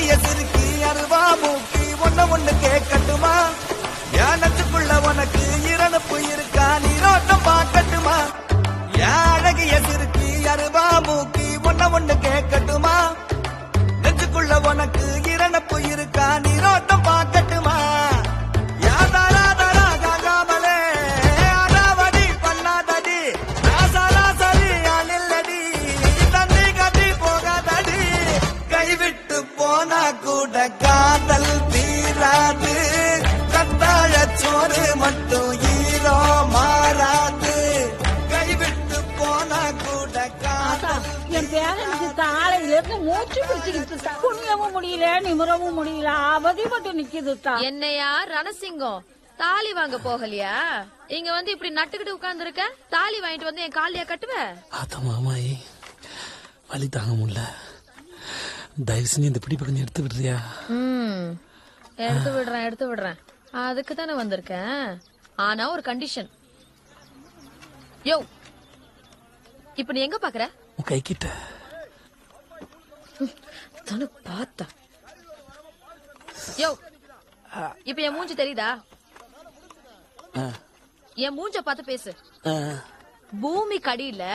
அழகிய சிறுக்கி அருவா மூக்கி ஒண்ணு கேட்கட்டுமா யானத்துக்குள்ள உனக்கு இரணப்பு இருக்கா நீரோட்டம் பார்க்கட்டுமா அழகிய சிறுக்கி அருவா மூக்கி ஒண்ணு கேட்கட்டுமா நெஞ்சுக்குள்ள உனக்கு இரணப்பு இருக்கா நீரோட்டம் பார்க்கட்டுமா காதல் தீராது கத்தாழ சோறு மட்டும் ஈரோ மாறாது கைவிட்டு போனா கூட காதல். என் பேரனுக்கு காலையில இருந்து மூச்சு பிடிச்சிக்கிட்டு குனியவும் முடியல நிமிரவும் முடியல அவதி மட்டும் நிக்குதுக்கா. என்னையா ரணசிங்கம் தாலி வாங்க போகலையா? இங்க வந்து இப்படி நட்டுக்கிட்டு உட்கார்ந்து இருக்க. தாலி வாங்கிட்டு வந்து என் காலியா கட்டுவ? அத மாமாயி வலி தாங்க முடியல, தயவு செஞ்சு இந்த பிடிப்பு கொஞ்சம் எடுத்து விடுறியா? எடுத்து விடுறேன் அதுக்கு தானே வந்திருக்கேன். ஆனா ஒரு கண்டிஷன். யோ இப்ப நீ எங்க பாக்குற? உன் கை கிட்ட தானே பார்த்தா. யோ இப்ப என் மூஞ்சி தெரியுதா? என் மூஞ்ச பார்த்து பேசு. பூமி கடியில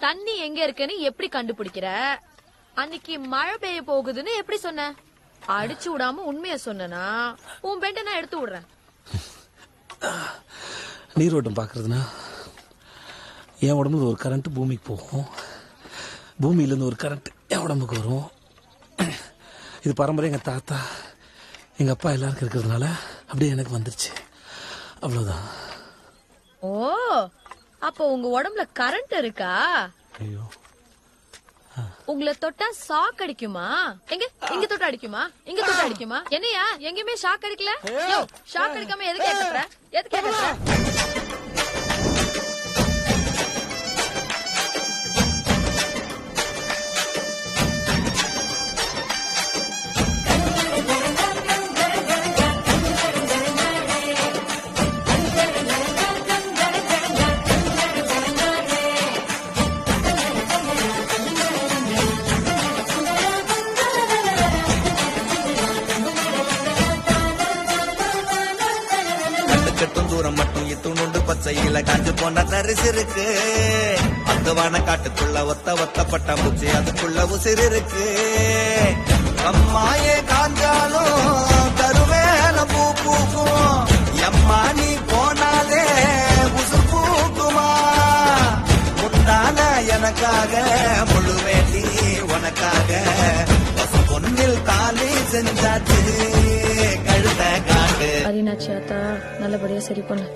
தண்ணி எங்க இருக்குன்னு எப்படி கண்டுபிடிக்கிற? அன்னைக்கு மழை பெய்ய போகுதுன்னு எப்படி சொன்ன? அடிச்சு விடாம உண்மைய சொன்னா உன் பெண்ட நான் எடுத்து விடுறேன். நீரோட்டம் பாக்குறதுனா என் உடம்புல ஒரு கரண்ட் பூமிக்கு போகும், பூமியில இருந்து ஒரு கரண்ட் என் உடம்புக்கு வரும். இது பரம்பரை எங்க தாத்தா எங்க அப்பா எல்லாருக்கும் இருக்கிறதுனால அப்படியே எனக்கு வந்துருச்சு, அவ்வளவுதான். ஓ அப்போ உங்க உடம்புல கரண்ட் இருக்கா? ஐயோ உங்களை தொட்டா ஷாக் அடிக்குமா? எங்க இங்க தொட்டா அடிக்குமா? இங்க தொட்டா அடிக்குமா? என்னையா எங்கயுமே ஷாக் அடிக்கல? யோ ஷாக் அடிக்காம எதுக்கு கேக்குற? எதுக்கு கேக்குற? கட்டும் தூரம் மட்டும் இத்துணுண்டு பச்சையில காஞ்சு போன தரிசு இருக்கு. அந்தவான காட்டுக்குள்ள ஒத்த பட்டாம்பூச்சி அதுக்குள்ள உசிறு இருக்கு. அம்மாயே காஞ்சாலும் கருவேல பூ பூக்கும். எம்மா நீ போனாலே உசு பூக்குமா? முத்தான எனக்காக முழு வேண்டி உனக்காக பசு பொண்ணில் தாலி செஞ்சாச்சு கழுத காட்டு. அரினாச்சி அத்தா நல்லபடியா சரி பண்ணு.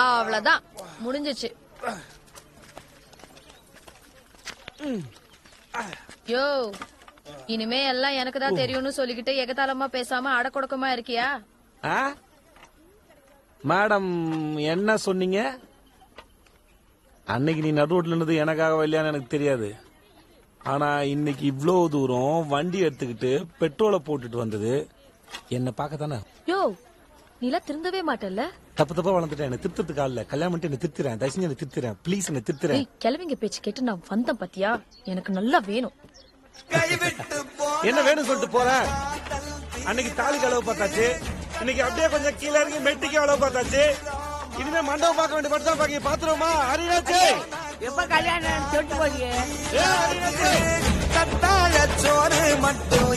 அவ்வளவுதான் முடிஞ்சிச்சு. யோ இனிமே எல்லாம் எனக்கு தான் தெரியும்னு சொல்லிக்கிட்டு எகத்தாளமா பேசாம அடக்கொடக்கமா இருக்கியா? மேடம் என்ன சொன்னீங்க? அன்னைக்கு நீ நடு ரோட்ல இருந்தது எனக்காக இல்லையான்னு எனக்கு தெரியாது. ஆனா இன்னைக்கு இவ்ளோ தூரம் வண்டி எடுத்துக்கிட்டு பெட்ரோலை போட்டுட்டு வந்தது என்ன பாக்கத்தானே. யோ நீலாம் திருந்தவே மாட்டல்ல? தப்பா வளர்ந்துட்டேன். என்ன திருத்துறதுக்கு ஆள் இல்ல. கல்யாணம் பண்ணிட்டு என்ன திருத்துறேன். தயவு செஞ்சு என்ன திருத்துறேன். ப்ளீஸ் என்ன திருத்துறேன். கிளவிங்க பேச்சு கேட்டு நான் வந்தேன் பாத்தியா? எனக்கு நல்லா வேணும். என்ன வேணும் சொல்லிட்டு போற? அன்னைக்கு தாலி அளவு பார்த்தாச்சு, இன்னைக்கு அப்படியே கொஞ்சம் கீழே இறங்கி மெட்டிக்கு அளவு பார்த்தாச்சு. இனிமே மண்டபம் பார்க்க வேண்டிய பட்சம் பாக்கி பாத்துருவோமா? அரினாச்சே எப்ப கல்யாணம் தொட்டு போறியே? கத்தாழ சோறு மட்டும்